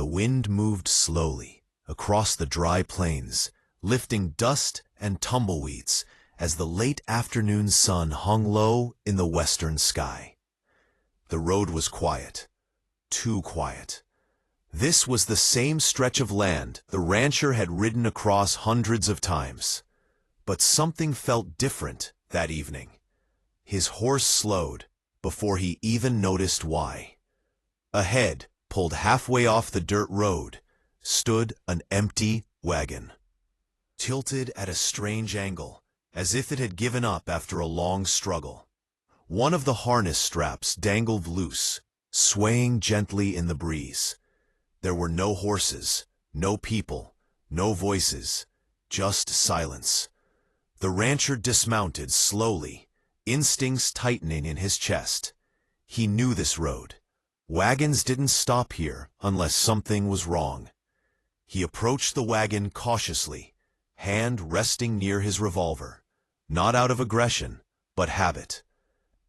The wind moved slowly across the dry plains, lifting dust and tumbleweeds as the late afternoon sun hung low in the western sky. The road was quiet, too quiet. This was the same stretch of land the rancher had ridden across hundreds of times. But something felt different that evening. His horse slowed before he even noticed why. Ahead, pulled halfway off the dirt road, stood an empty wagon, tilted at a strange angle, as if it had given up after a long struggle. One of the harness straps dangled loose, swaying gently in the breeze. There were no horses, no people, no voices, just silence. The rancher dismounted slowly, instincts tightening in his chest. He knew this road. Wagons didn't stop here unless something was wrong. He approached the wagon cautiously, hand resting near his revolver, not out of aggression, but habit.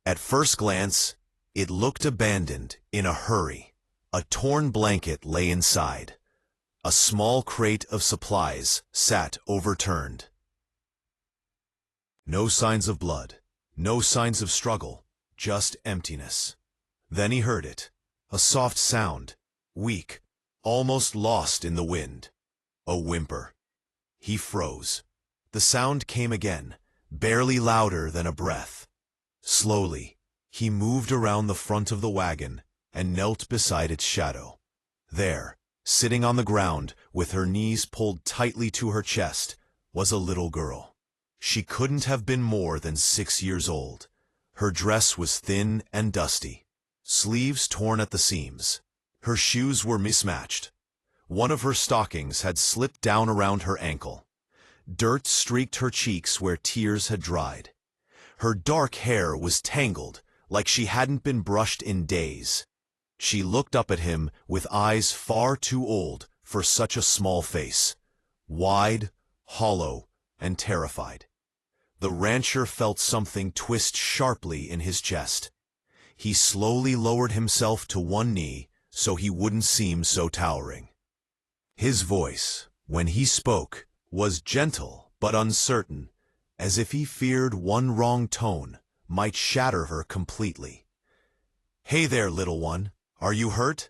At first glance, it looked abandoned in a hurry. A torn blanket lay inside. A small crate of supplies sat overturned. No signs of blood, no signs of struggle, just emptiness. Then he heard it, a soft sound, weak, almost lost in the wind. A whimper. He froze. The sound came again, barely louder than a breath. Slowly, he moved around the front of the wagon and knelt beside its shadow. There, sitting on the ground with her knees pulled tightly to her chest, was a little girl. She couldn't have been more than 6 years old. Her dress was thin and dusty, sleeves torn at the seams. Her shoes were mismatched. One of her stockings had slipped down around her ankle. Dirt streaked her cheeks where tears had dried. Her dark hair was tangled, like she hadn't been brushed in days. She looked up at him with eyes far too old for such a small face, wide, hollow, and terrified. The rancher felt something twist sharply in his chest. He slowly lowered himself to one knee so he wouldn't seem so towering. His voice, when he spoke, was gentle but uncertain, as if he feared one wrong tone might shatter her completely. "Hey there, little one, are you hurt?"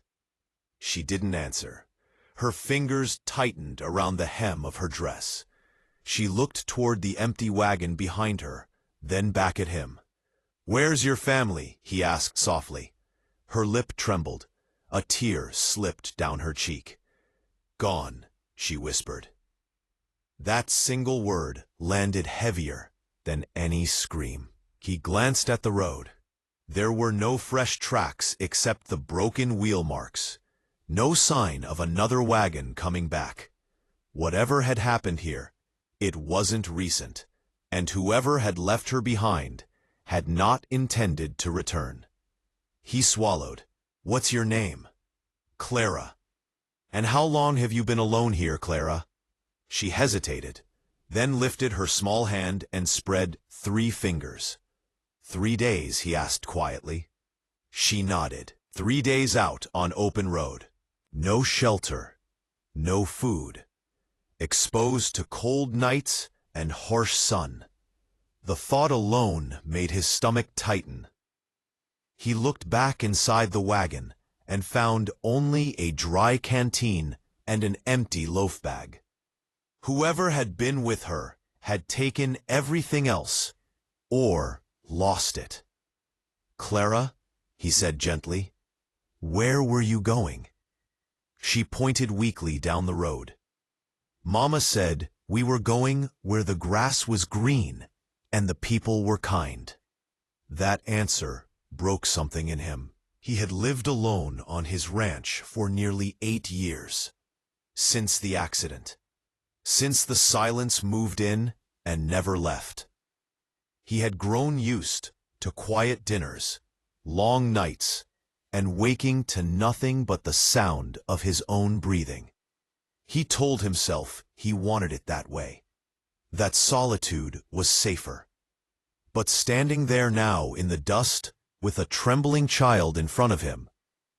She didn't answer. Her fingers tightened around the hem of her dress. She looked toward the empty wagon behind her, then back at him. "Where's your family?" he asked softly. Her lip trembled. A tear slipped down her cheek. "Gone," she whispered. That single word landed heavier than any scream. He glanced at the road. There were no fresh tracks except the broken wheel marks. No sign of another wagon coming back. Whatever had happened here, it wasn't recent, and whoever had left her behind had not intended to return. He swallowed. "What's your name?" "Clara." "And how long have you been alone here, Clara?" She hesitated, then lifted her small hand and spread 3 fingers. 3 days, he asked quietly. She nodded. 3 days out on open road. No shelter, no food. Exposed to cold nights and harsh sun. The thought alone made his stomach tighten. He looked back inside the wagon and found only a dry canteen and an empty loaf bag. Whoever had been with her had taken everything else, or lost it. "Clara," he said gently, "where were you going?" She pointed weakly down the road. "Mama said we were going where the grass was green and the people were kind." That answer broke something in him. He had lived alone on his ranch for nearly 8 years. Since the accident. Since the silence moved in and never left. He had grown used to quiet dinners, long nights, and waking to nothing but the sound of his own breathing. He told himself he wanted it that way, that solitude was safer. But standing there now in the dust with a trembling child in front of him,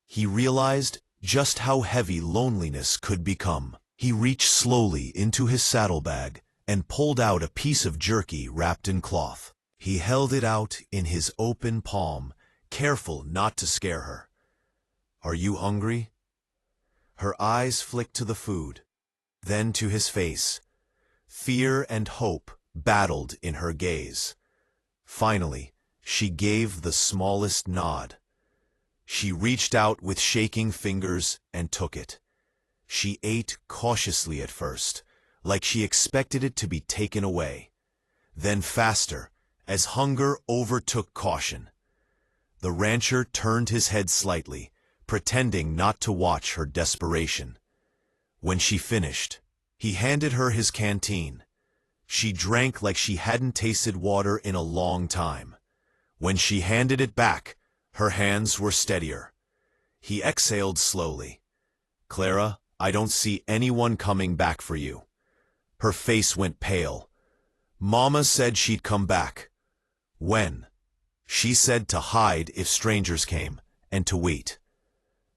he realized just how heavy loneliness could become. He reached slowly into his saddlebag and pulled out a piece of jerky wrapped in cloth. He held it out in his open palm, careful not to scare her. "Are you hungry?" Her eyes flicked to the food, then to his face. Fear and hope battled in her gaze. Finally, she gave the smallest nod. She reached out with shaking fingers and took it. She ate cautiously at first, like she expected it to be taken away. Then faster, as hunger overtook caution. The rancher turned his head slightly, pretending not to watch her desperation. When she finished, he handed her his canteen. She drank like she hadn't tasted water in a long time. When she handed it back, her hands were steadier. He exhaled slowly. "Clara, I don't see anyone coming back for you." Her face went pale. "Mama said she'd come back." "When?" "She said to hide if strangers came, and to wait."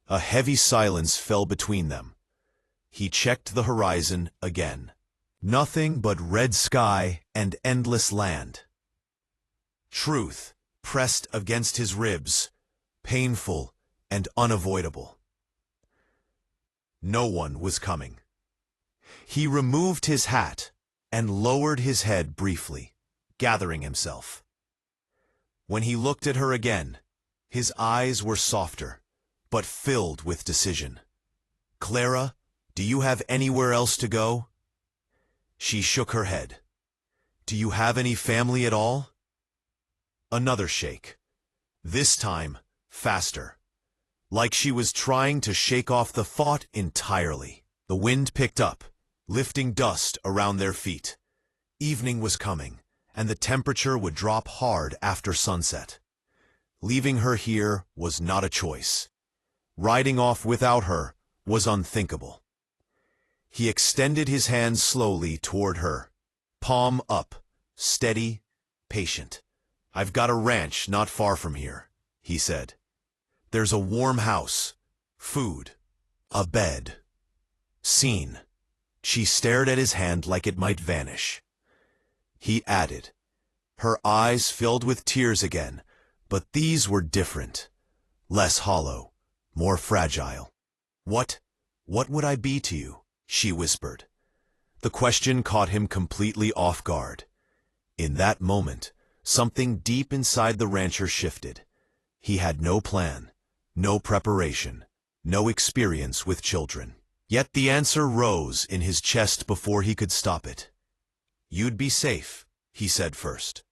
A heavy silence fell between them. He checked the horizon again. Nothing but red sky and endless land. Truth pressed against his ribs, painful and unavoidable. No one was coming. He removed his hat and lowered his head briefly, gathering himself. When he looked at her again, his eyes were softer, but filled with decision. "Clara, do you have anywhere else to go?" She shook her head. "Do you have any family at all?" Another shake. This time, faster. Like she was trying to shake off the thought entirely. The wind picked up, lifting dust around their feet. Evening was coming, and the temperature would drop hard after sunset. Leaving her here was not a choice. Riding off without her was unthinkable. He extended his hand slowly toward her, palm up, steady, patient. "I've got a ranch not far from here," he said. "There's a warm house, food, a bed." "Seen." She stared at his hand like it might vanish. He added. Her eyes filled with tears again, but these were different. Less hollow, more fragile. What would I be to you?" she whispered. The question caught him completely off guard. In that moment, something deep inside the rancher shifted. He had no plan, no preparation, no experience with children. Yet the answer rose in his chest before he could stop it. "You'd be safe," he said first.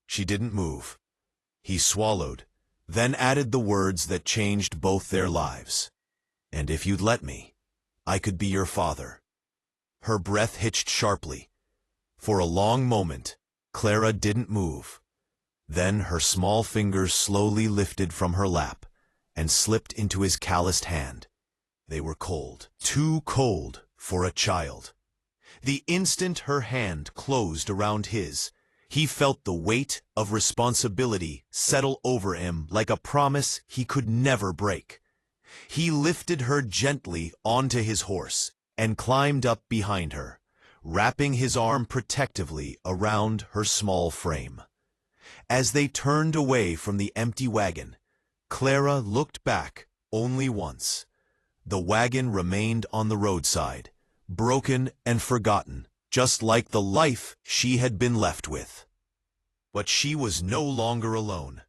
She didn't move. He swallowed, then added the words that changed both their lives. "And if you'd let me, I could be your father." Her breath hitched sharply. For a long moment, Clara didn't move. Then her small fingers slowly lifted from her lap and slipped into his calloused hand. They were cold, too cold for a child. The instant her hand closed around his, he felt the weight of responsibility settle over him like a promise he could never break. He lifted her gently onto his horse and climbed up behind her, wrapping his arm protectively around her small frame. As they turned away from the empty wagon, Clara looked back only once. The wagon remained on the roadside, broken and forgotten, just like the life she had been left with. But she was no longer alone.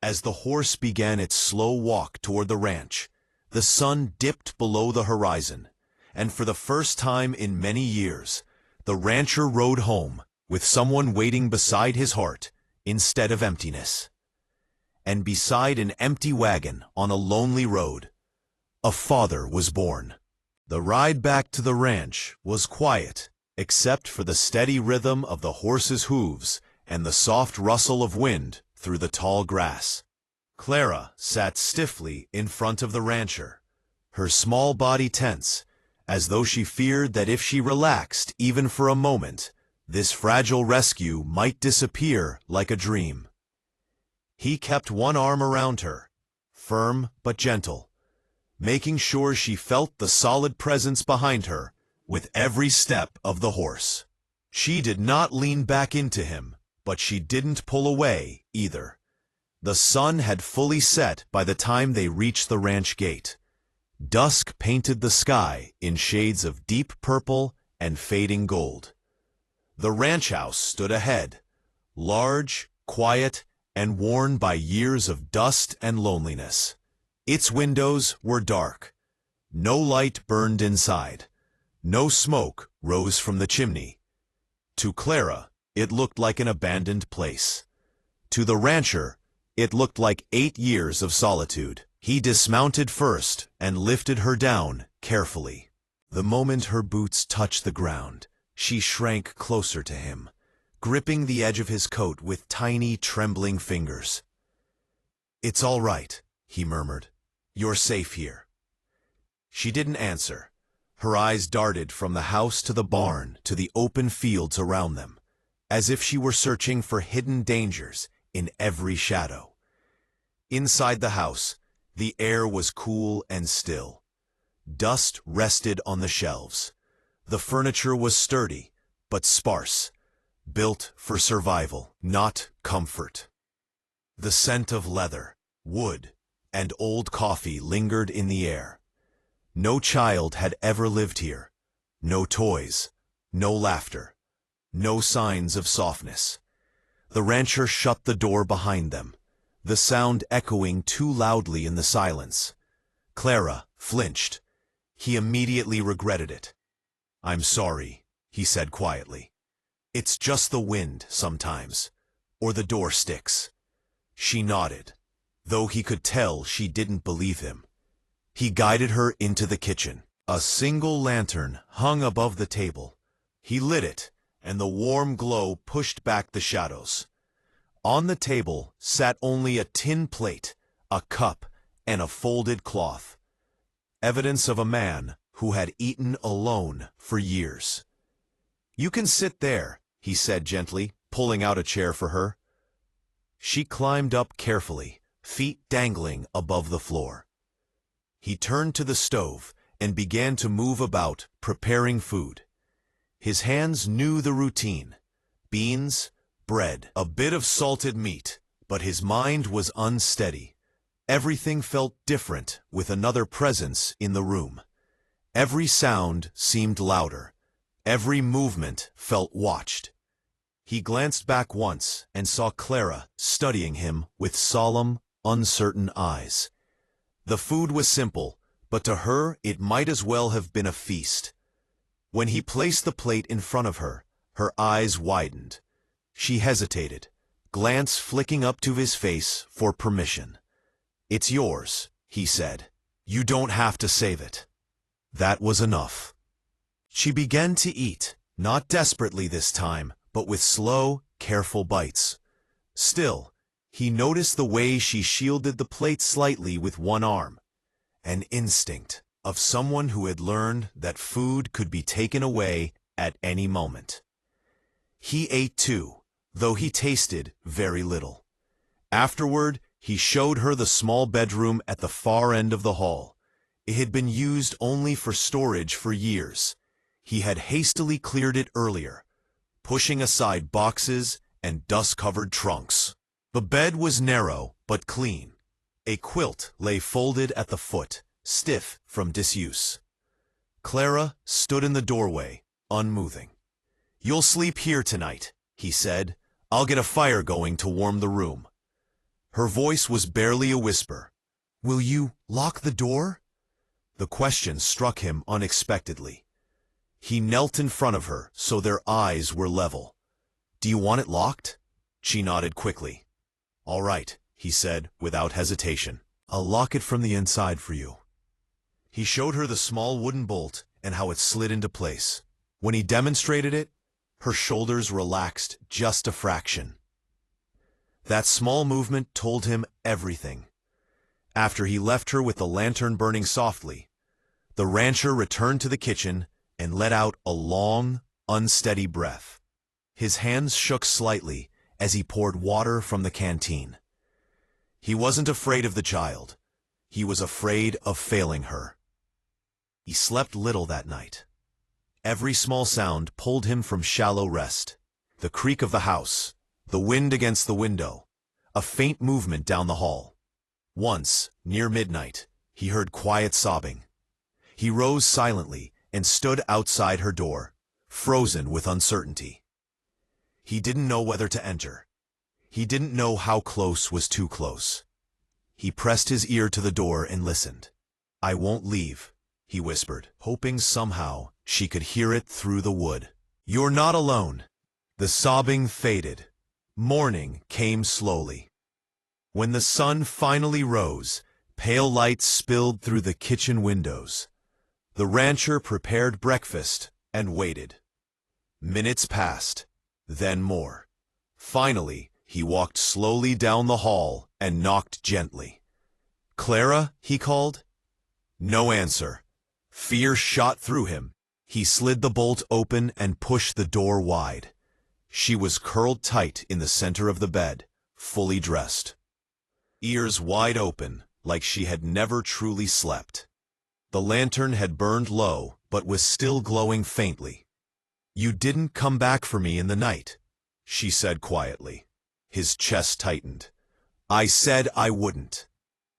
As the horse began its slow walk toward the ranch, the sun dipped below the horizon, and for the first time in many years, the rancher rode home with someone waiting beside his heart instead of emptiness. And beside an empty wagon on a lonely road, a father was born. The ride back to the ranch was quiet, except for the steady rhythm of the horse's hooves and the soft rustle of wind through the tall grass. Clara sat stiffly in front of the rancher, her small body tense, as though she feared that if she relaxed even for a moment, this fragile rescue might disappear like a dream. He kept one arm around her, firm but gentle, making sure she felt the solid presence behind her with every step of the horse. She did not lean back into him, but she didn't pull away either. The sun had fully set by the time they reached the ranch gate. Dusk painted the sky in shades of deep purple and fading gold. The ranch house stood ahead, large, quiet, and worn by years of dust and loneliness. Its windows were dark. No light burned inside. No smoke rose from the chimney. To Clara, it looked like an abandoned place. To the rancher, it looked like 8 years of solitude. He dismounted first and lifted her down carefully. The moment her boots touched the ground, she shrank closer to him, gripping the edge of his coat with tiny, trembling fingers. "It's all right," he murmured. "You're safe here." She didn't answer. Her eyes darted from the house to the barn to the open fields around them, as if she were searching for hidden dangers in every shadow. Inside the house, the air was cool and still. Dust rested on the shelves. The furniture was sturdy, but sparse, built for survival, not comfort. The scent of leather, wood, and old coffee lingered in the air. No child had ever lived here. No toys, no laughter, no signs of softness. The rancher shut the door behind them, the sound echoing too loudly in the silence. Clara flinched. He immediately regretted it. "I'm sorry," he said quietly. "It's just the wind sometimes, or the door sticks." She nodded, though he could tell she didn't believe him. He guided her into the kitchen. A single lantern hung above the table. He lit it, and the warm glow pushed back the shadows. On the table sat only a tin plate, a cup, and a folded cloth. Evidence of a man who had eaten alone for years. "You can sit there," he said gently, pulling out a chair for her. She climbed up carefully, feet dangling above the floor. He turned to the stove and began to move about, preparing food. His hands knew the routine: beans, bread, a bit of salted meat, but his mind was unsteady. Everything felt different with another presence in the room. Every sound seemed louder. Every movement felt watched. He glanced back once and saw Clara studying him with solemn, uncertain eyes. The food was simple, but to her it might as well have been a feast. When he placed the plate in front of her, her eyes widened. She hesitated, glance flicking up to his face for permission. "It's yours," he said. "You don't have to save it." That was enough. She began to eat, not desperately this time, but with slow, careful bites. Still, he noticed the way she shielded the plate slightly with one arm. An instinct of someone who had learned that food could be taken away at any moment. He ate too, though he tasted very little. Afterward, he showed her the small bedroom at the far end of the hall. It had been used only for storage for years. He had hastily cleared it earlier, pushing aside boxes and dust-covered trunks. The bed was narrow but clean. A quilt lay folded at the foot, stiff from disuse. Clara stood in the doorway, unmoving. "You'll sleep here tonight," he said. "I'll get a fire going to warm the room." Her voice was barely a whisper. "Will you lock the door?" The question struck him unexpectedly. He knelt in front of her so their eyes were level. "Do you want it locked?" She nodded quickly. "All right," he said without hesitation. "I'll lock it from the inside for you." He showed her the small wooden bolt and how it slid into place. When he demonstrated it, her shoulders relaxed just a fraction. That small movement told him everything. After he left her with the lantern burning softly, the rancher returned to the kitchen and let out a long, unsteady breath. His hands shook slightly as he poured water from the canteen. He wasn't afraid of the child. He was afraid of failing her. He slept little that night. Every small sound pulled him from shallow rest. The creak of the house, the wind against the window, a faint movement down the hall. Once, near midnight, he heard quiet sobbing. He rose silently and stood outside her door, frozen with uncertainty. He didn't know whether to enter. He didn't know how close was too close. He pressed his ear to the door and listened. "I won't leave," he whispered, hoping somehow she could hear it through the wood. "You're not alone." The sobbing faded. Morning came slowly. When the sun finally rose, pale light spilled through the kitchen windows. The rancher prepared breakfast and waited. Minutes passed, then more. Finally, he walked slowly down the hall and knocked gently. "Clara?" he called. No answer. Fear shot through him. He slid the bolt open and pushed the door wide. She was curled tight in the center of the bed, fully dressed. Ears wide open, like she had never truly slept. The lantern had burned low, but was still glowing faintly. "You didn't come back for me in the night," she said quietly. His chest tightened. "I said I wouldn't."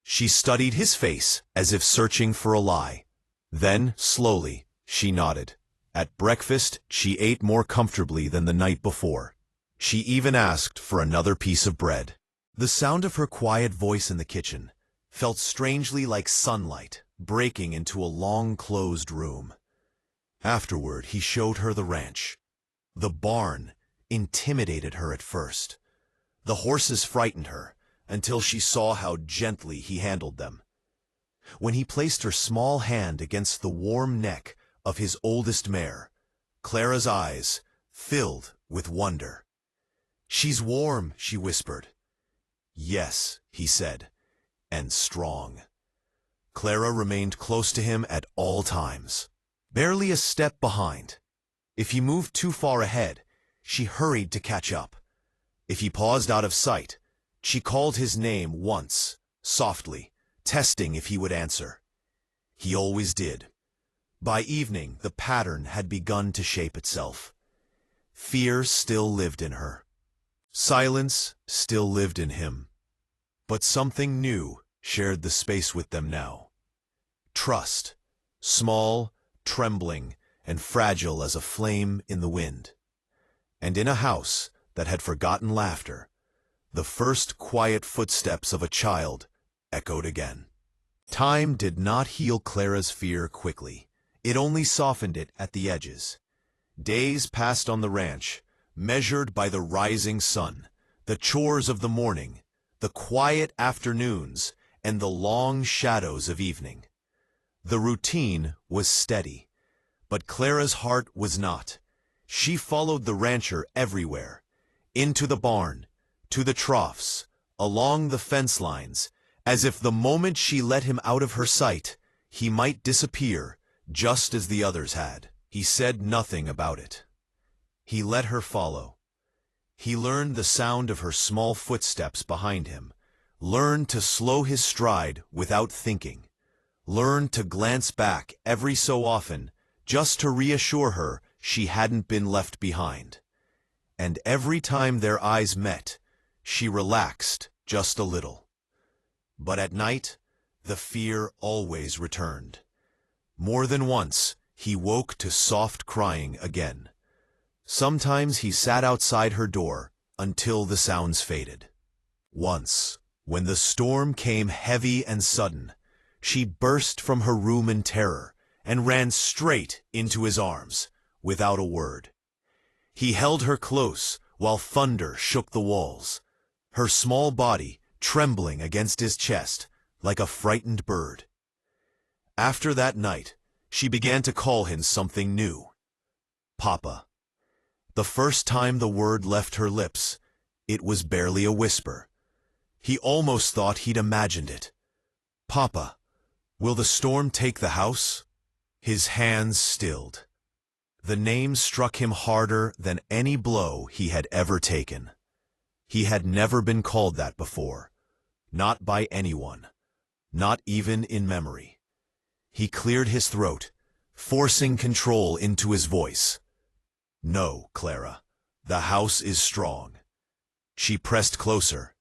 She studied his face as if searching for a lie. Then, slowly, she nodded. At breakfast, she ate more comfortably than the night before. She even asked for another piece of bread. The sound of her quiet voice in the kitchen felt strangely like sunlight breaking into a long-closed room. Afterward, he showed her the ranch. The barn intimidated her at first. The horses frightened her until she saw how gently he handled them. When he placed her small hand against the warm neck of his oldest mare, Clara's eyes filled with wonder. "She's warm," she whispered. "Yes," he said, "and strong." Clara remained close to him at all times, barely a step behind. If he moved too far ahead, she hurried to catch up. If he paused out of sight, she called his name once, softly, testing if he would answer. He always did. By evening, the pattern had begun to shape itself. Fear still lived in her. Silence still lived in him. But something new shared the space with them now. Trust, small, trembling, and fragile as a flame in the wind. And in a house that had forgotten laughter, the first quiet footsteps of a child echoed again. Time did not heal Clara's fear quickly. It only softened it at the edges. Days passed on the ranch, measured by the rising sun, the chores of the morning, the quiet afternoons, and the long shadows of evening. The routine was steady, but Clara's heart was not. She followed the rancher everywhere, into the barn, to the troughs, along the fence lines, as if the moment she let him out of her sight, he might disappear, just as the others had. He said nothing about it. He let her follow. He learned the sound of her small footsteps behind him, learned to slow his stride without thinking, learned to glance back every so often, just to reassure her she hadn't been left behind. And every time their eyes met, she relaxed just a little. But at night, the fear always returned. More than once, he woke to soft crying again. Sometimes he sat outside her door until the sounds faded. Once, when the storm came heavy and sudden, she burst from her room in terror and ran straight into his arms, without a word. He held her close while thunder shook the walls, her small body trembling against his chest like a frightened bird. After that night, she began to call him something new. Papa. The first time the word left her lips, it was barely a whisper. He almost thought he'd imagined it. "Papa, will the storm take the house?" His hands stilled. The name struck him harder than any blow he had ever taken. He had never been called that before, not by anyone, not even in memory. He cleared his throat, forcing control into his voice. No, Clara, the house is strong. She pressed closer.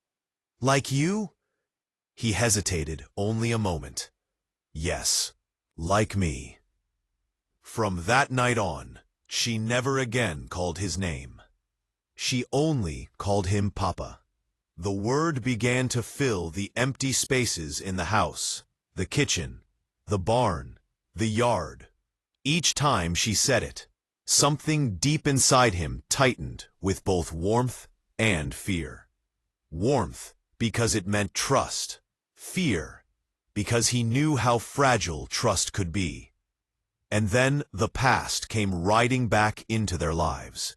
Like you? He hesitated only a moment. Yes, like me. From that night on, she never again called his name. She only called him Papa. The word began to fill the empty spaces in the house, the kitchen, the barn, the yard. Each time she said it, something deep inside him tightened with both warmth and fear. Warmth, because it meant trust. Fear, because he knew how fragile trust could be. And then the past came riding back into their lives.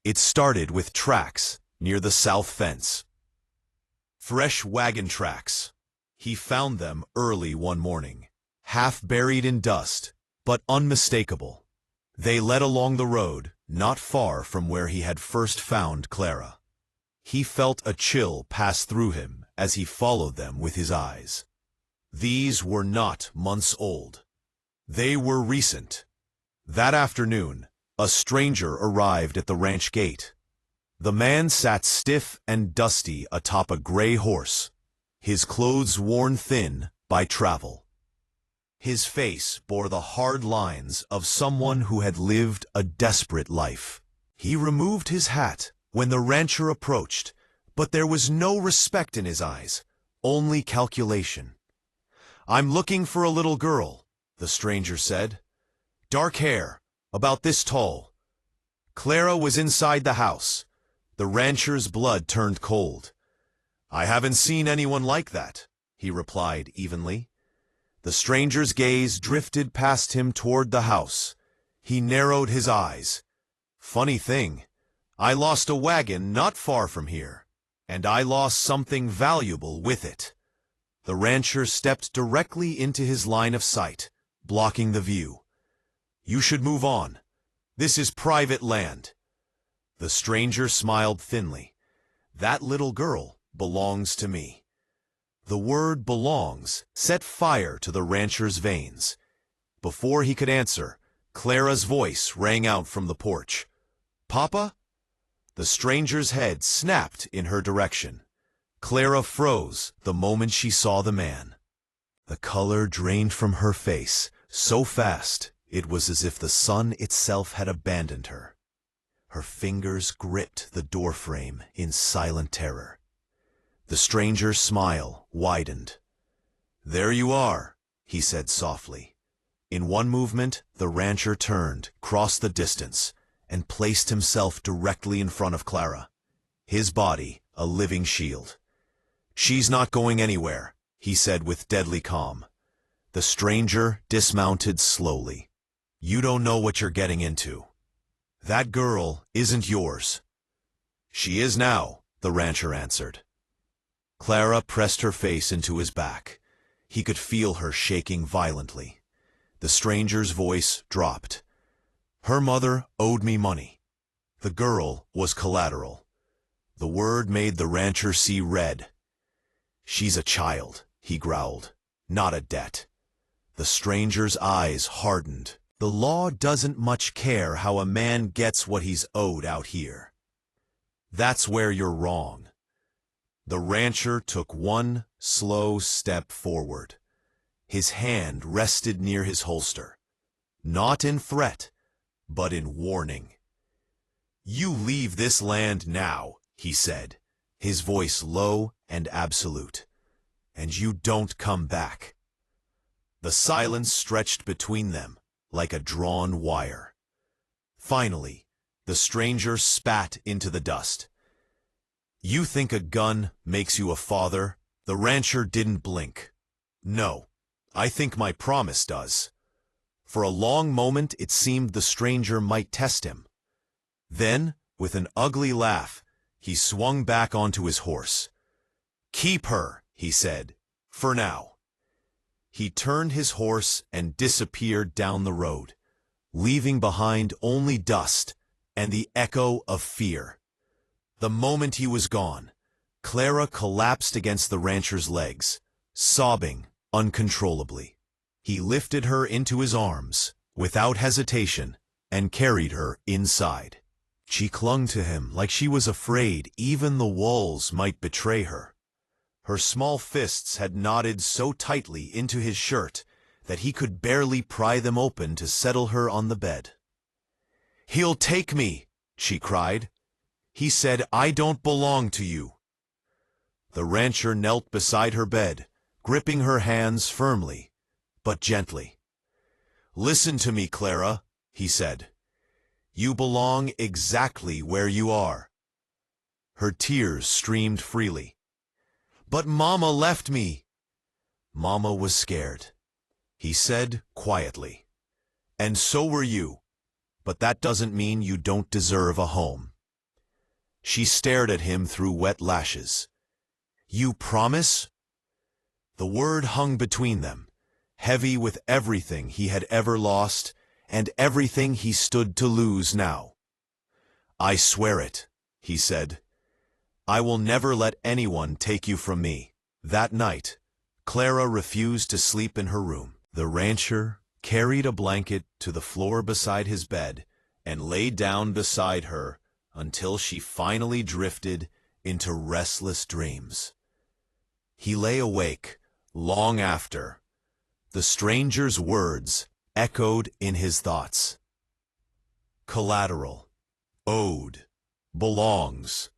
It started with tracks near the south fence. Fresh wagon tracks. He found them early one morning, half buried in dust, but unmistakable. They led along the road, not far from where he had first found Clara. He felt a chill pass through him as he followed them with his eyes. These were not months old. They were recent. That afternoon, a stranger arrived at the ranch gate. The man sat stiff and dusty atop a gray horse, his clothes worn thin by travel. His face bore the hard lines of someone who had lived a desperate life. He removed his hat when the rancher approached, but there was no respect in his eyes, only calculation. I'm looking for a little girl, the stranger said. Dark hair, about this tall. Clara was inside the house. The rancher's blood turned cold. I haven't seen anyone like that, he replied evenly. The stranger's gaze drifted past him toward the house. He narrowed his eyes. Funny thing, I lost a wagon not far from here, and I lost something valuable with it. The rancher stepped directly into his line of sight, blocking the view. You should move on. This is private land. The stranger smiled thinly. That little girl belongs to me. The word belongs set fire to the rancher's veins. Before he could answer, Clara's voice rang out from the porch. Papa? The stranger's head snapped in her direction. Clara froze the moment she saw the man. The color drained from her face so fast it was as if the sun itself had abandoned her. Her fingers gripped the doorframe in silent terror. The stranger's smile widened. There you are, he said softly. In one movement, the rancher turned, crossed the distance, and placed himself directly in front of Clara, his body a living shield. She's not going anywhere, he said with deadly calm. The stranger dismounted slowly. You don't know what you're getting into. That girl isn't yours. She is now, the rancher answered. Clara pressed her face into his back. He could feel her shaking violently. The stranger's voice dropped. Her mother owed me money. The girl was collateral. The word made the rancher see red. She's a child, he growled, not a debt. The stranger's eyes hardened. The law doesn't much care how a man gets what he's owed out here. That's where you're wrong. The rancher took one slow step forward. His hand rested near his holster, not in threat, but in warning. You leave this land now, he said, his voice low and absolute, and you don't come back. The silence stretched between them like a drawn wire. Finally, the stranger spat into the dust. You think a gun makes you a father? The rancher didn't blink. No, I think my promise does. For a long moment it seemed the stranger might test him. Then, with an ugly laugh, he swung back onto his horse. Keep her, he said, for now. He turned his horse and disappeared down the road, leaving behind only dust and the echo of fear. The moment he was gone, Clara collapsed against the rancher's legs, sobbing uncontrollably. He lifted her into his arms, without hesitation, and carried her inside. She clung to him like she was afraid even the walls might betray her. Her small fists had knotted so tightly into his shirt that he could barely pry them open to settle her on the bed. "He'll take me," she cried. "He said I don't belong to you." The rancher knelt beside her bed, gripping her hands firmly, but gently. "Listen to me, Clara," he said. "You belong exactly where you are." Her tears streamed freely. "But Mama left me." "Mama was scared," he said quietly. "And so were you, but that doesn't mean you don't deserve a home." She stared at him through wet lashes. "You promise?" The word hung between them, heavy with everything he had ever lost and everything he stood to lose now. "I swear it," he said. "I will never let anyone take you from me." That night, Clara refused to sleep in her room. The rancher carried a blanket to the floor beside his bed and lay down beside her until she finally drifted into restless dreams. He lay awake long after. The stranger's words echoed in his thoughts. Collateral, owed, belongs.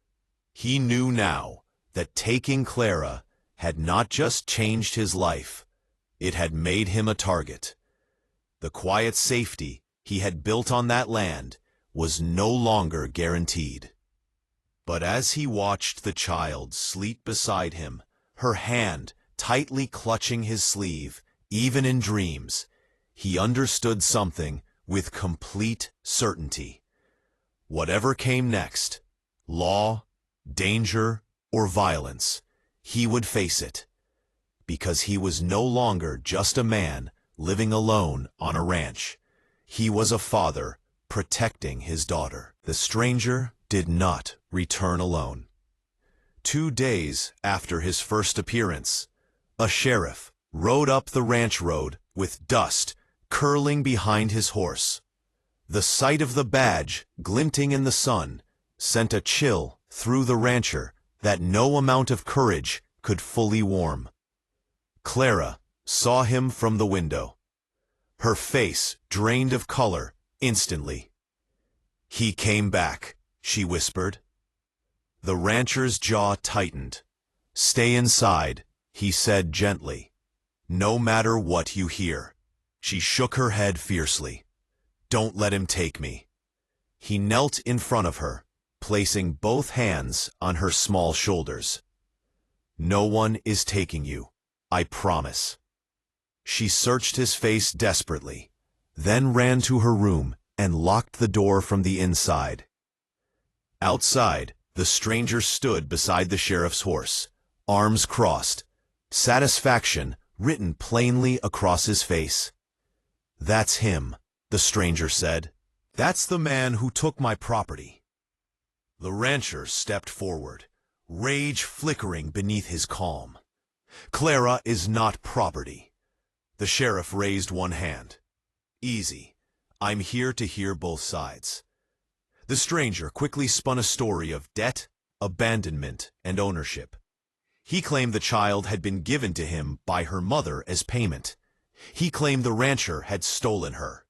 He knew now that taking Clara had not just changed his life, it had made him a target. The quiet safety he had built on that land was no longer guaranteed. But as he watched the child sleep beside him, her hand tightly clutching his sleeve, even in dreams, he understood something with complete certainty. Whatever came next, law, danger, or violence, he would face it, because he was no longer just a man living alone on a ranch. He was a father protecting his daughter. The stranger did not return alone. 2 days after his first appearance, a sheriff rode up the ranch road with dust curling behind his horse. The sight of the badge glinting in the sun sent a chill through the rancher that no amount of courage could fully warm. Clara saw him from the window. Her face drained of color instantly. "He came back," she whispered. The rancher's jaw tightened. "Stay inside," he said gently. "No matter what you hear." She shook her head fiercely. "Don't let him take me." He knelt in front of her, placing both hands on her small shoulders. "No one is taking you, I promise." She searched his face desperately, then ran to her room and locked the door from the inside. Outside, the stranger stood beside the sheriff's horse, arms crossed, satisfaction written plainly across his face. "That's him," the stranger said. "That's the man who took my property." The rancher stepped forward, rage flickering beneath his calm. "Clara is not property." The sheriff raised one hand. "Easy. I'm here to hear both sides." The stranger quickly spun a story of debt, abandonment, and ownership. He claimed the child had been given to him by her mother as payment. He claimed the rancher had stolen her.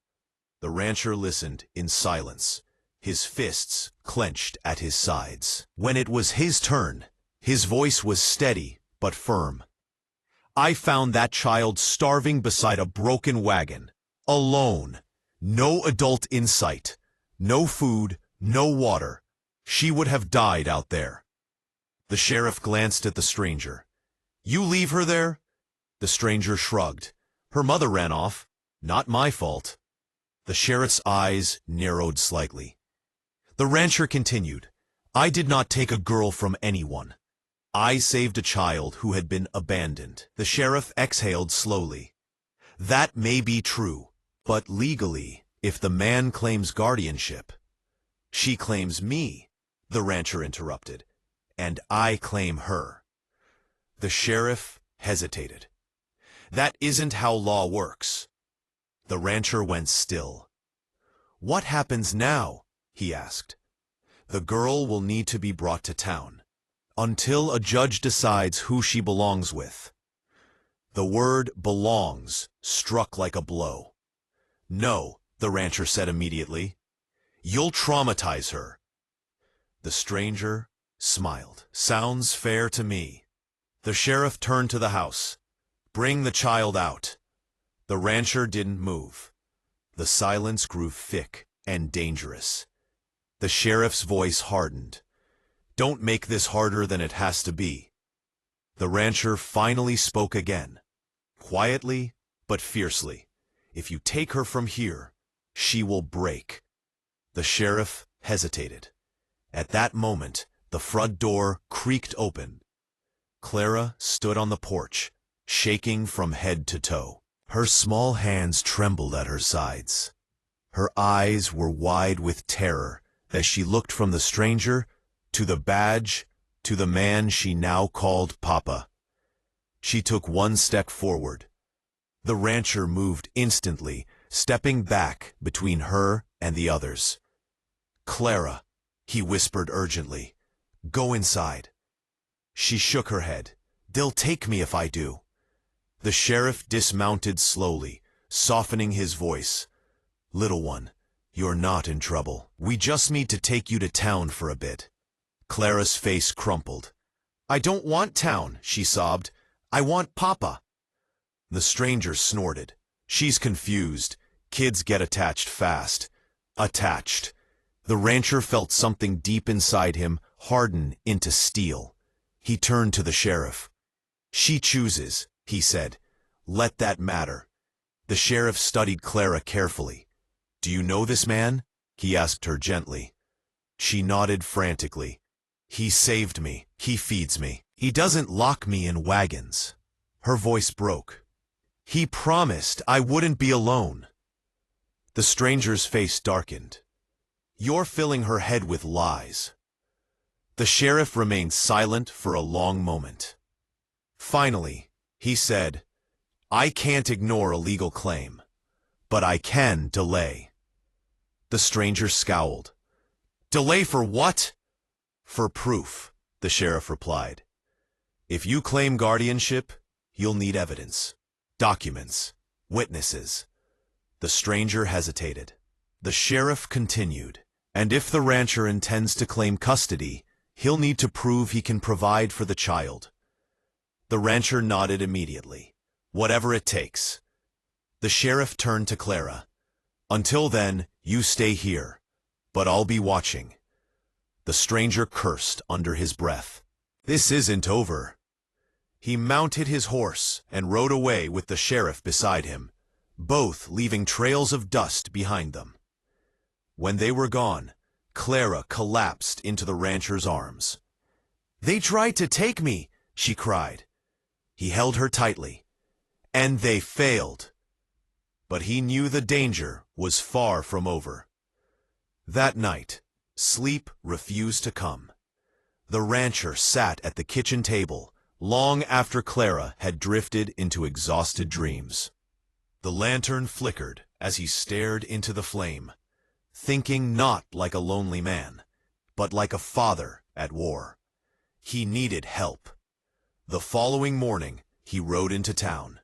The rancher listened in silence, his fists clenched at his sides. When it was his turn, his voice was steady but firm. "I found that child starving beside a broken wagon, alone, no adult in sight, no food, no water. She would have died out there." The sheriff glanced at the stranger. "You leave her there?" The stranger shrugged. "Her mother ran off. Not my fault." The sheriff's eyes narrowed slightly. The rancher continued, "I did not take a girl from anyone. I saved a child who had been abandoned." The sheriff exhaled slowly. "That may be true, but legally, if the man claims guardianship—" "She claims me," the rancher interrupted, "and I claim her." The sheriff hesitated. That isn't how law works." The rancher went still. "What happens now?" he asked. "The girl will need to be brought to town, until a judge decides who she belongs with." The word "belongs" struck like a blow. "No," the rancher said immediately. "You'll traumatize her." The stranger smiled. "Sounds fair to me." The sheriff turned to the house. "Bring the child out." The rancher didn't move. The silence grew thick and dangerous. The sheriff's voice hardened. "Don't make this harder than it has to be." The rancher finally spoke again, quietly but fiercely. "If you take her from here, she will break." The sheriff hesitated. At that moment, the front door creaked open. Clara stood on the porch, shaking from head to toe. Her small hands trembled at her sides. Her eyes were wide with terror as she looked from the stranger to the badge to the man she now called Papa. She took one step forward. The rancher moved instantly, stepping back between her and the others. "Clara," he whispered urgently, "go inside." She shook her head. "They'll take me if I do." The sheriff dismounted slowly, softening his voice. "Little one, you're not in trouble. We just need to take you to town for a bit." Clara's face crumpled. "I don't want town," she sobbed. "I want Papa." The stranger snorted. "She's confused. Kids get attached fast." Attached. The rancher felt something deep inside him harden into steel. He turned to the sheriff. "She chooses," he said. "Let that matter." The sheriff studied Clara carefully. "Do you know this man?" he asked her gently. She nodded frantically. "He saved me. He feeds me. He doesn't lock me in wagons." Her voice broke. "He promised I wouldn't be alone." The stranger's face darkened. "You're filling her head with lies." The sheriff remained silent for a long moment. Finally, he said, "I can't ignore a legal claim, but I can delay." The stranger scowled. "Delay for what?" "For proof," the sheriff replied. "If you claim guardianship, you'll need evidence, documents, witnesses." The stranger hesitated. The sheriff continued, "And if the rancher intends to claim custody, he'll need to prove he can provide for the child." The rancher nodded immediately. "Whatever it takes." The sheriff turned to Clara. "Until then, you stay here, but I'll be watching." The stranger cursed under his breath. "This isn't over." He mounted his horse and rode away with the sheriff beside him, both leaving trails of dust behind them. When they were gone, Clara collapsed into the rancher's arms. "They tried to take me," she cried. He held her tightly. "And they failed." But he knew the danger was far from over. That night, sleep refused to come. The rancher sat at the kitchen table long after Clara had drifted into exhausted dreams. The lantern flickered as he stared into the flame, thinking not like a lonely man, but like a father at war. He needed help. The following morning, he rode into town.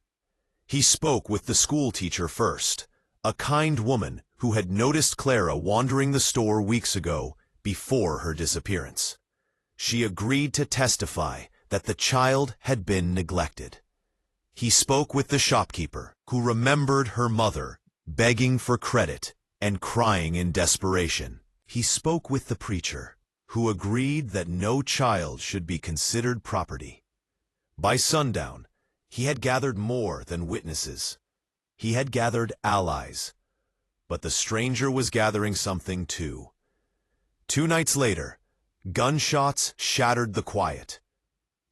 He spoke with the school teacher first, a kind woman who had noticed Clara wandering the store weeks ago before her disappearance. She agreed to testify that the child had been neglected. He spoke with the shopkeeper, who remembered her mother begging for credit and crying in desperation. He spoke with the preacher, who agreed that no child should be considered property. By sundown, he had gathered more than witnesses. He had gathered allies. But the stranger was gathering something too. 2 nights later, gunshots shattered the quiet.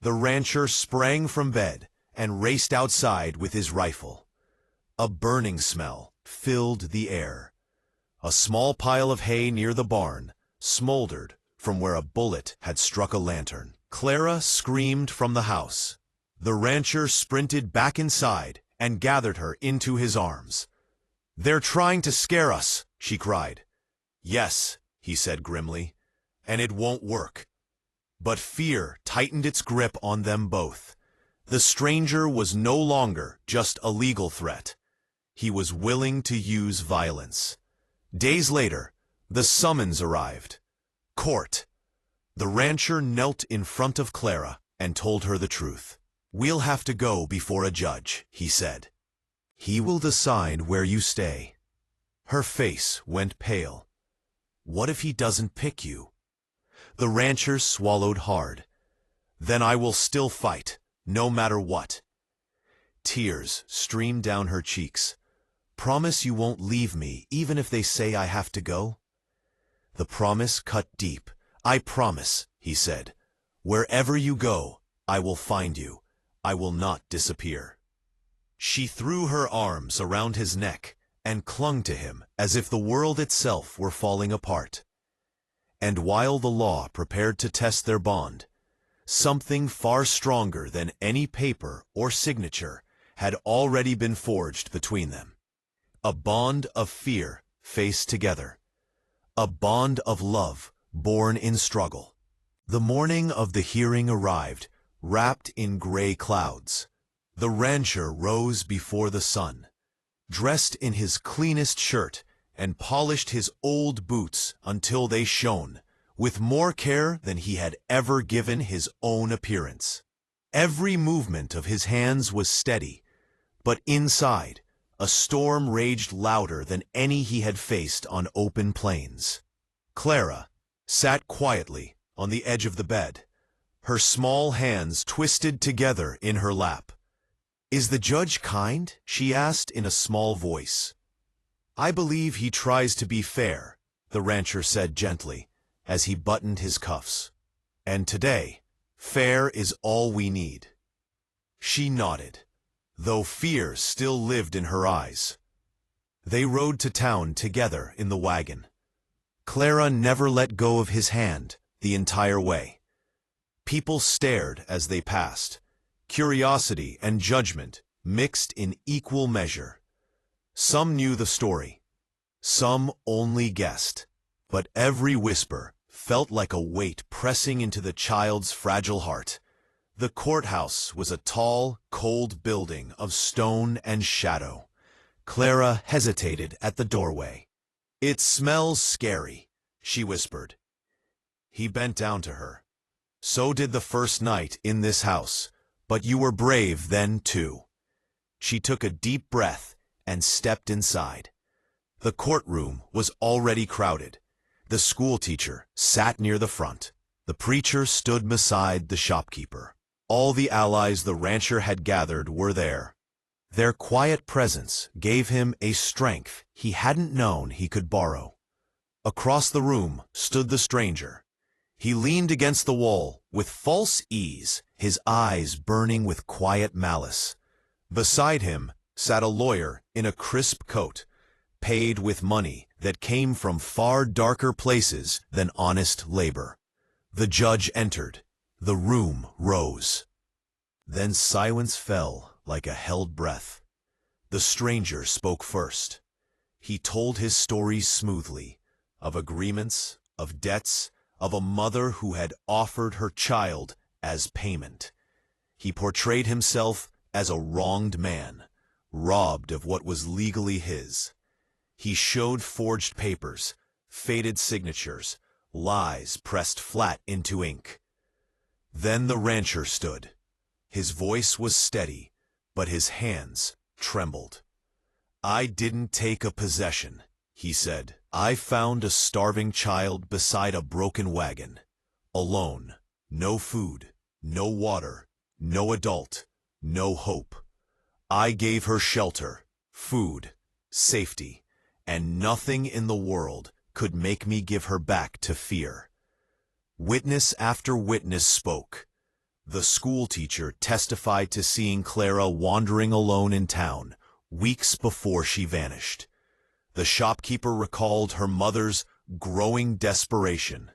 The rancher sprang from bed and raced outside with his rifle. A burning smell filled the air. A small pile of hay near the barn smoldered from where a bullet had struck a lantern. Clara screamed from the house. The rancher sprinted back inside and gathered her into his arms. "They're trying to scare us," she cried. "Yes," he said grimly, "and it won't work." But fear tightened its grip on them both. The stranger was no longer just a legal threat. He was willing to use violence. Days later, the summons arrived. Court. The rancher knelt in front of Clara and told her the truth. "We'll have to go before a judge," he said. "He will decide where you stay." Her face went pale. "What if he doesn't pick you?" The rancher swallowed hard. "Then I will still fight, no matter what." Tears streamed down her cheeks. "Promise you won't leave me, even if they say I have to go?" The promise cut deep. "I promise," he said. "Wherever you go, I will find you. I will not disappear." She threw her arms around his neck and clung to him as if the world itself were falling apart. And while the law prepared to test their bond, something far stronger than any paper or signature had already been forged between them. A bond of fear faced together. A bond of love born in struggle. The morning of the hearing arrived, wrapped in gray clouds. The rancher rose before the sun, dressed in his cleanest shirt, and polished his old boots until they shone, with more care than he had ever given his own appearance. Every movement of his hands was steady, but inside, a storm raged louder than any he had faced on open plains. Clara sat quietly on the edge of the bed, her small hands twisted together in her lap. "Is the judge kind?" she asked in a small voice. "I believe he tries to be fair," the rancher said gently, as he buttoned his cuffs. "And today, fair is all we need." She nodded, though fear still lived in her eyes. They rode to town together in the wagon. Clara never let go of his hand the entire way. People stared as they passed, curiosity and judgment mixed in equal measure. Some knew the story, some only guessed, but every whisper felt like a weight pressing into the child's fragile heart. The courthouse was a tall, cold building of stone and shadow. Clara hesitated at the doorway. "It smells scary," she whispered. He bent down to her. "So did the first night in this house, but you were brave then too." She took a deep breath and stepped inside. The courtroom was already crowded. The schoolteacher sat near the front. The preacher stood beside the shopkeeper. All the allies the rancher had gathered were there. Their quiet presence gave him a strength he hadn't known he could borrow. Across the room stood the stranger. He leaned against the wall with false ease, his eyes burning with quiet malice. Beside him sat a lawyer in a crisp coat, paid with money that came from far darker places than honest labor. The judge entered. The room rose. Then silence fell like a held breath. The stranger spoke first. He told his story smoothly, of agreements, of debts, of a mother who had offered her child as payment. He portrayed himself as a wronged man, robbed of what was legally his. He showed forged papers, faded signatures, lies pressed flat into ink. Then the rancher stood. His voice was steady, but his hands trembled. "I didn't take a possession," he said. "I found a starving child beside a broken wagon, alone, no food, no water, no adult, no hope. I gave her shelter, food, safety, and nothing in the world could make me give her back to fear." Witness after witness spoke. The schoolteacher testified to seeing Clara wandering alone in town weeks before she vanished. The shopkeeper recalled her mother's growing desperation.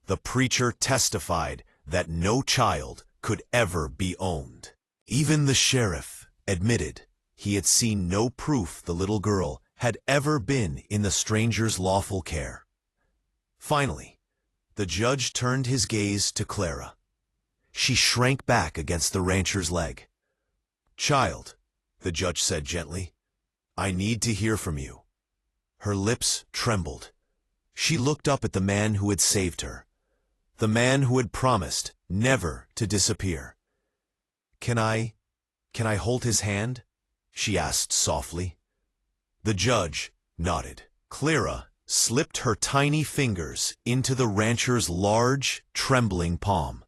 The preacher testified that no child could ever be owned. Even the sheriff admitted He had seen no proof the little girl had ever been in the stranger's lawful care. Finally, the judge turned his gaze to Clara. She shrank back against the rancher's leg. "Child," the judge said gently, "I need to hear from you." Her lips trembled. She looked up at the man who had saved her, the man who had promised never to disappear. Can I hold his hand?" she asked softly. The judge nodded. Clara slipped her tiny fingers into the rancher's large, trembling palm.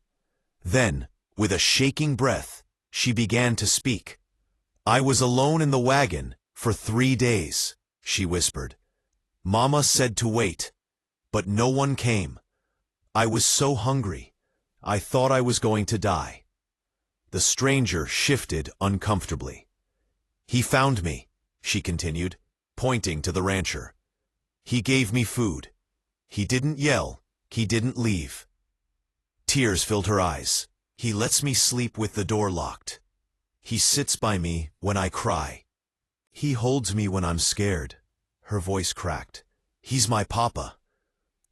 Then, with a shaking breath, she began to speak. "I was alone in the wagon for 3 days," she whispered. "Mama said to wait, but no one came. I was so hungry. I thought I was going to die." The stranger shifted uncomfortably. "He found me," she continued, pointing to the rancher. "He gave me food. He didn't yell. He didn't leave." Tears filled her eyes. "He lets me sleep with the door locked. He sits by me when I cry. He holds me when I'm scared." Her voice cracked. "He's my papa."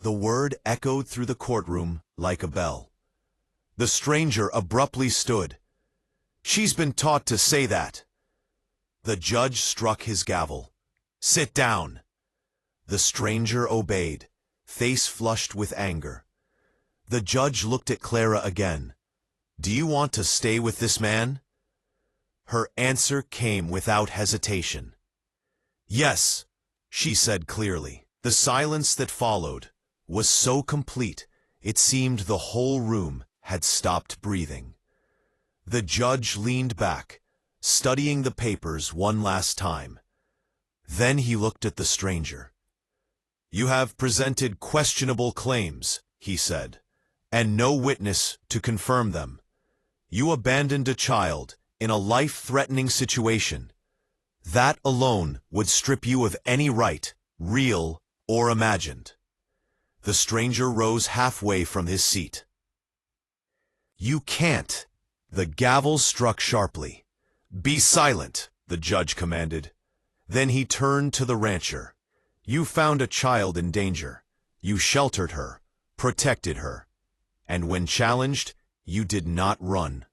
The word echoed through the courtroom like a bell. The stranger abruptly stood. "She's been taught to say that." The judge struck his gavel. "Sit down." The stranger obeyed, face flushed with anger. The judge looked at Clara again. "Do you want to stay with this man?" Her answer came without hesitation. "Yes," she said clearly. The silence that followed was so complete it seemed the whole room had stopped breathing. The judge leaned back, studying the papers one last time. Then he looked at the stranger. "You have presented questionable claims," he said, "and no witness to confirm them. You abandoned a child in a life-threatening situation. That alone would strip you of any right, real or imagined." The stranger rose halfway from his seat. "You can't." The gavel struck sharply. "Be silent," the judge commanded. Then he turned to the rancher. "You found a child in danger. You sheltered her, protected her. And when challenged, you did not run.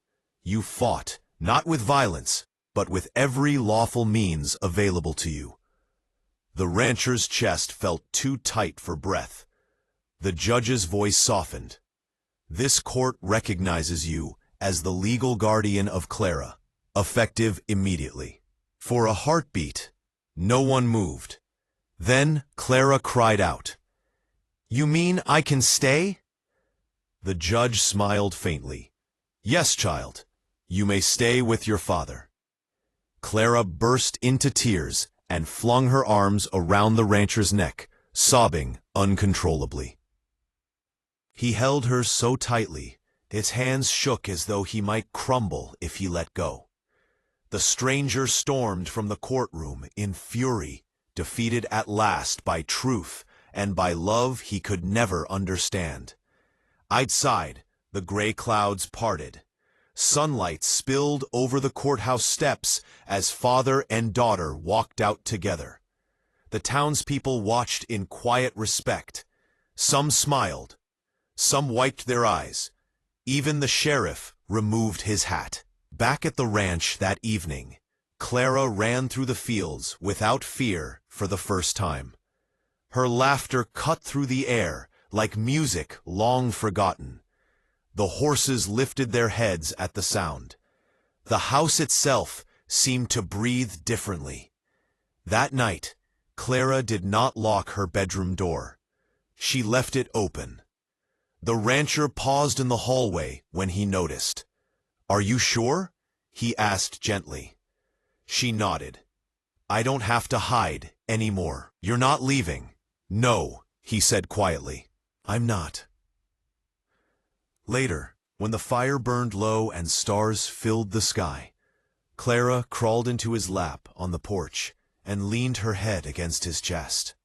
You fought, not with violence, but with every lawful means available to you." The rancher's chest felt too tight for breath. The judge's voice softened. "This court recognizes you as the legal guardian of Clara, effective immediately." For a heartbeat, no one moved. Then Clara cried out, "You mean I can stay?" The judge smiled faintly. "Yes, child, you may stay with your father." Clara burst into tears and flung her arms around the rancher's neck, sobbing uncontrollably. He held her so tightly, his hands shook as though he might crumble if he let go. The stranger stormed from the courtroom in fury, defeated at last by truth and by love he could never understand. Outside, the gray clouds parted. Sunlight spilled over the courthouse steps as father and daughter walked out together. The townspeople watched in quiet respect. Some smiled. Some wiped their eyes. Even the sheriff removed his hat. Back at the ranch that evening, Clara ran through the fields without fear for the first time. Her laughter cut through the air like music long forgotten. The horses lifted their heads at the sound. The house itself seemed to breathe differently. That night, Clara did not lock her bedroom door. She left it open. The rancher paused in the hallway when he noticed. "Are you sure?" he asked gently. She nodded. "I don't have to hide anymore. You're not leaving." "No," he said quietly. "I'm not." Later, when the fire burned low and stars filled the sky, Clara crawled into his lap on the porch and leaned her head against his chest.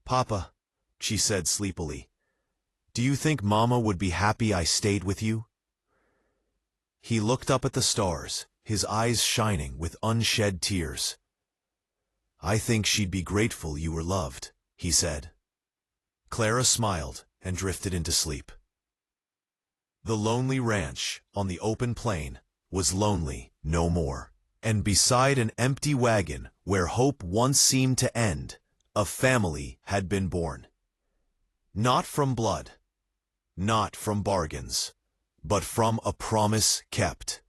"Papa," she said sleepily, "do you think Mama would be happy I stayed with you?" He looked up at the stars, his eyes shining with unshed tears. "I think she'd be grateful you were loved," he said. Clara smiled and drifted into sleep. The lonely ranch on the open plain was lonely no more. And beside an empty wagon where hope once seemed to end, a family had been born. Not from blood, not from bargains, but from a promise kept.